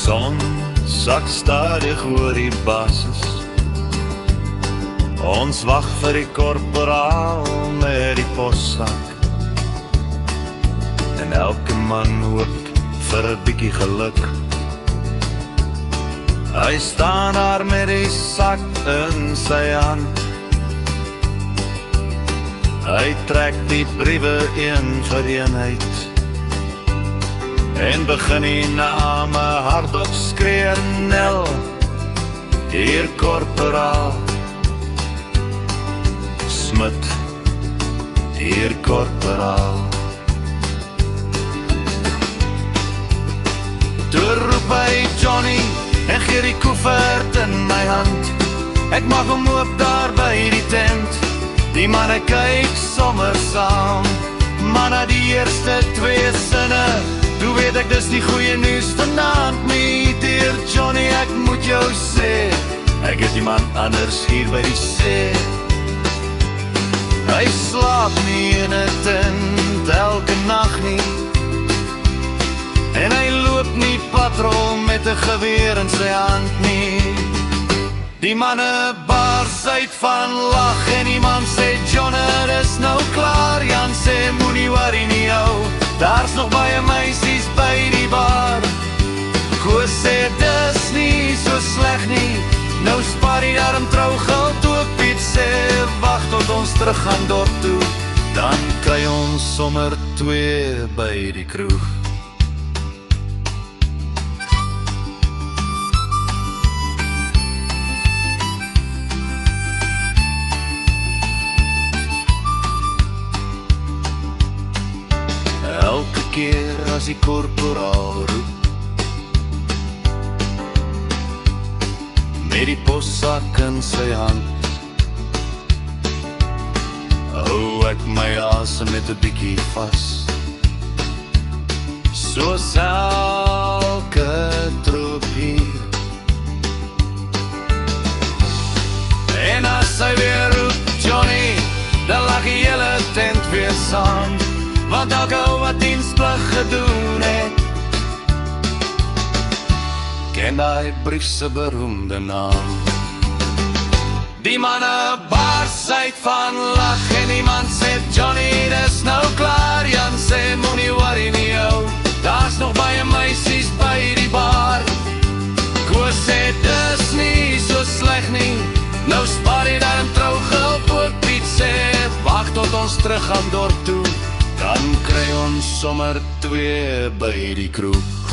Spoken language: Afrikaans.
son sak stadig oor die basis. Ons wag vir die korporaal met die possak. En elke man hoop vir 'n bietjie geluk. Hy staan daar met die sak in sy hand. Hy trek die briewe een vir een uit. En begin die name hardop skree, Nel, hier korporaal. Smit, hier korporaal. Toe roep hy Johnny en gee die koevert in my hand. Ek mag hom oop daar by die tent. Die manne kyk sommer saam, maar na die eerste 2 sinne, toe weet ek dis die goeie nuus vanaand. My dear Johnny, ek moet jou sê, ek het iemand anders hier by die see. Hy slaap nie in 'n tent elke nag nie, en hy loop nie patrol met 'n geweer in sy hand nie. Die manne bars uit van lag en iemand sê, John, dis nou klaar. Jan sê, moenie worry nie ou, daar's nog baie meisies by die bar. Koos sê, dis nie so sleg nie, nou spaar die darm trougeld ook. Piet sê, wag tot ons terug gaan dorp toe, dan kry ons sommer 2 by die kroeg. Elke keer as die korporaal roep, met die possak in sy hand, hou ek my asem net 'n bietjie vas. Soos elke troep hier. En as hy weer roep, Johnny, dan lag die hele tent weer saam. Want elke ou wat diensplig gedoen het, ken die brief se beroemde naam. Die manne bars uit van lag en iemand sê, Johnny, dis nou klaar. Jan sê, moenie worry nie ou, daar's nog baie meisies by die bar. Koos sê, dis nie so sleg nie, nou spaar die darm trougeld ook. Piet sê, wag tot ons terug gaan dorp toe, dan kry ons sommer 2 by die kroeg.